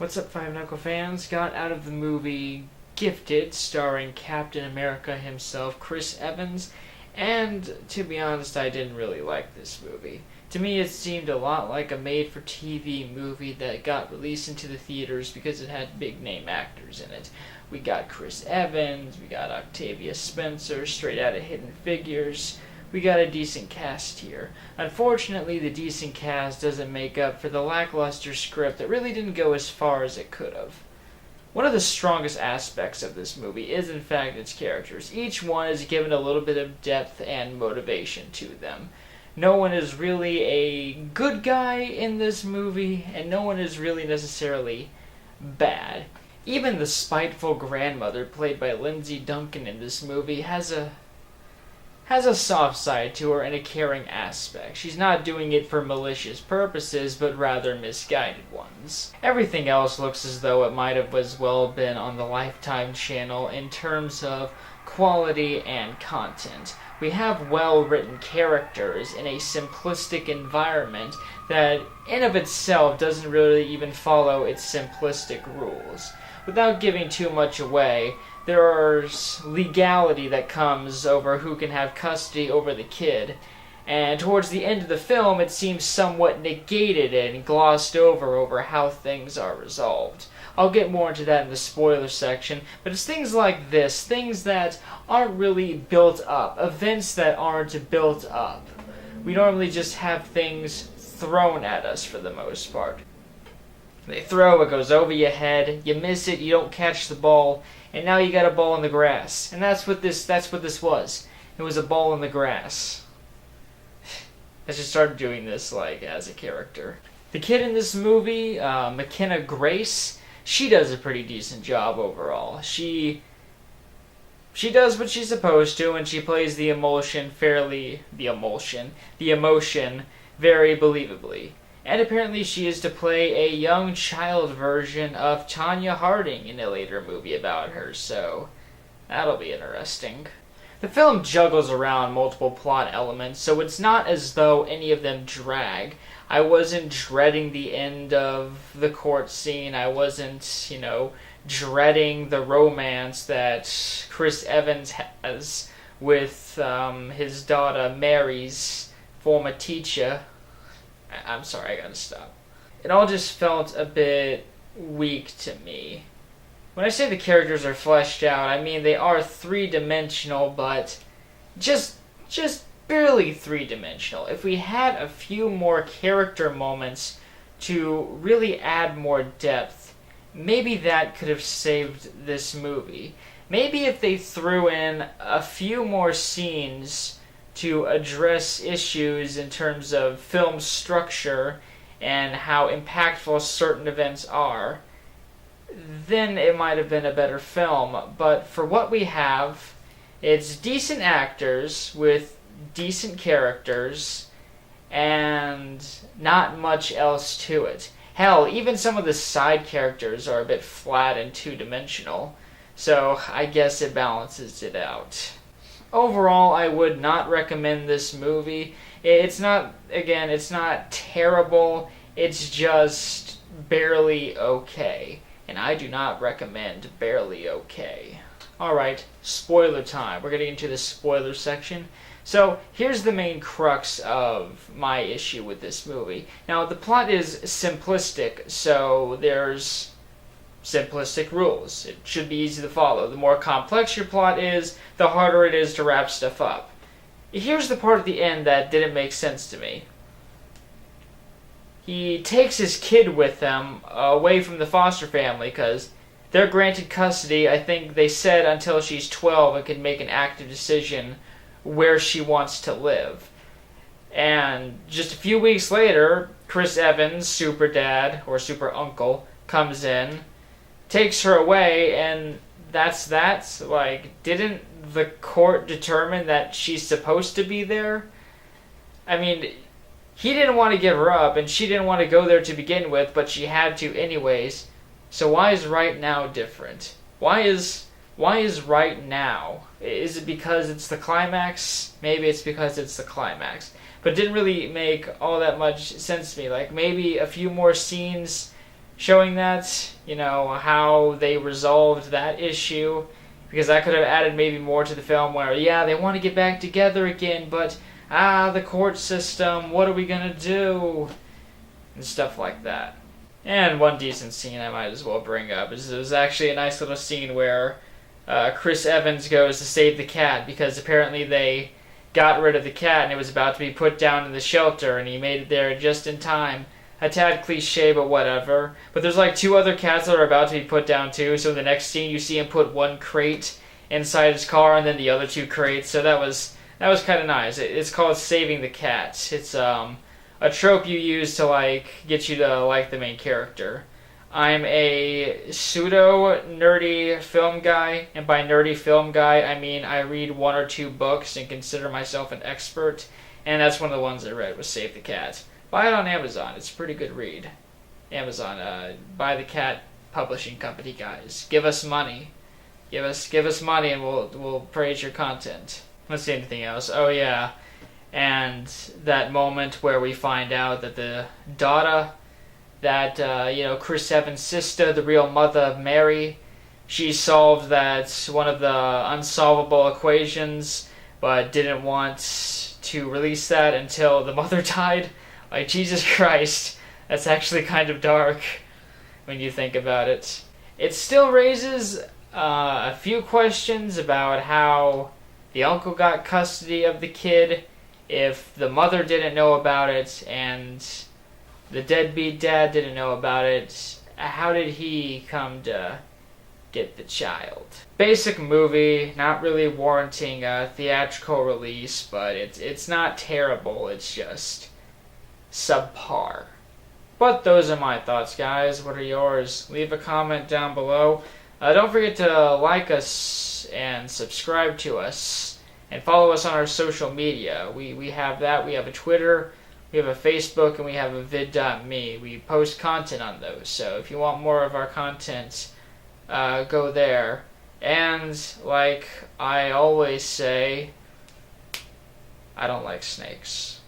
What's up, Five Knuckle fans? Got out of the movie Gifted, starring Captain America himself, Chris Evans, and to be honest, I didn't really like this movie. To me, it seemed a lot like a made-for-TV movie that got released into the theaters because it had big-name actors in it. We got Chris Evans, we got Octavia Spencer, straight out of Hidden Figures. We got a decent cast here. Unfortunately, the decent cast doesn't make up for the lackluster script that really didn't go as far as it could have. One of the strongest aspects of this movie is, in fact, its characters. Each one is given a little bit of depth and motivation to them. No one is really a good guy in this movie, and no one is really necessarily bad. Even the spiteful grandmother, played by Lindsay Duncan in this movie, has a soft side to her and a caring aspect. She's not doing it for malicious purposes, but rather misguided ones. Everything else looks as though it might have as well been on the Lifetime channel in terms of quality and content. We have well-written characters in a simplistic environment that in of itself doesn't really even follow its simplistic rules. Without giving too much away, there's legality that comes over who can have custody over the kid, and towards the end of the film it seems somewhat negated and glossed over how things are resolved. I'll get more into that in the spoiler section, but it's things like this, things that aren't really built up, events that aren't built up. We normally just have things thrown at us for the most part. They throw, it goes over your head, you miss it, you don't catch the ball, and now you got a ball in the grass. And that's what this was. It was a ball in the grass. I just started doing this, as a character. The kid in this movie, McKenna Grace, she does a pretty decent job overall. She does what she's supposed to, and she plays the emotion very believably. And apparently she is to play a young child version of Tanya Harding in a later movie about her, so that'll be interesting. The film juggles around multiple plot elements, so it's not as though any of them drag. I wasn't dreading the end of the court scene. I wasn't, dreading the romance that Chris Evans has with his daughter Mary's former teacher. I'm sorry, I gotta stop. It all just felt a bit weak to me. When I say the characters are fleshed out, I mean they are three-dimensional, but just barely three-dimensional. If we had a few more character moments to really add more depth, maybe that could have saved this movie. Maybe if they threw in a few more scenes to address issues in terms of film structure and how impactful certain events are, then it might have been a better film. But for what we have, it's decent actors with decent characters and not much else to it. Hell, even some of the side characters are a bit flat and two-dimensional, so I guess it balances it out. Overall, I would not recommend this movie. It's not terrible, it's just barely okay. And I do not recommend barely okay. Alright, spoiler time. We're getting into the spoiler section. So, here's the main crux of my issue with this movie. Now, the plot is simplistic, so there's simplistic rules. It should be easy to follow. The more complex your plot is, the harder it is to wrap stuff up. Here's the part at the end that didn't make sense to me. He takes his kid with him away from the foster family because they're granted custody. I think they said until she's 12 and can make an active decision where she wants to live. And just a few weeks later, Chris Evans, super dad or super uncle, comes in, takes her away, and that's that. Didn't the court determine that she's supposed to be there? I mean, he didn't want to give her up, and she didn't want to go there to begin with, but she had to anyways. So why is right now different? Why is right now? Is it because it's the climax? Maybe it's because it's the climax. But it didn't really make all that much sense to me. Maybe a few more scenes showing that, how they resolved that issue, because that could have added maybe more to the film where, yeah, they want to get back together again, but, the court system, what are we gonna do? And stuff like that. And one decent scene I might as well bring up is it was actually a nice little scene where Chris Evans goes to save the cat because apparently they got rid of the cat and it was about to be put down in the shelter and he made it there just in time. A tad cliche, but whatever. But there's like 2 other cats that are about to be put down too, so in the next scene you see him put 1 crate inside his car and then the other 2 crates, so that was kind of nice. It's called Saving the Cat. It's a trope you use to get you to like the main character. I'm a pseudo-nerdy film guy, and by nerdy film guy, I mean I read 1 or 2 books and consider myself an expert, and that's one of the ones I read was Save the Cat. Buy it on Amazon. It's a pretty good read. Amazon, Buy the Cat Publishing Company, guys. Give us money. Give us money, and we'll praise your content. Let's see anything else. Oh yeah, and that moment where we find out that the daughter, that Chris Evans' sister, the real mother of Mary, she solved that one of the unsolvable equations, but didn't want to release that until the mother died. Like, Jesus Christ, that's actually kind of dark when you think about it. It still raises a few questions about how the uncle got custody of the kid, if the mother didn't know about it, and the deadbeat dad didn't know about it. How did he come to get the child? Basic movie, not really warranting a theatrical release, but it's not terrible, it's just subpar. But those are my thoughts, guys. What are yours? Leave a comment down below. Don't forget to like us and subscribe to us and follow us on our social media. We have that. We have a Twitter, we have a Facebook, and we have a vid.me. We post content on those, so if you want more of our content, go there. And like I always say, I don't like snakes.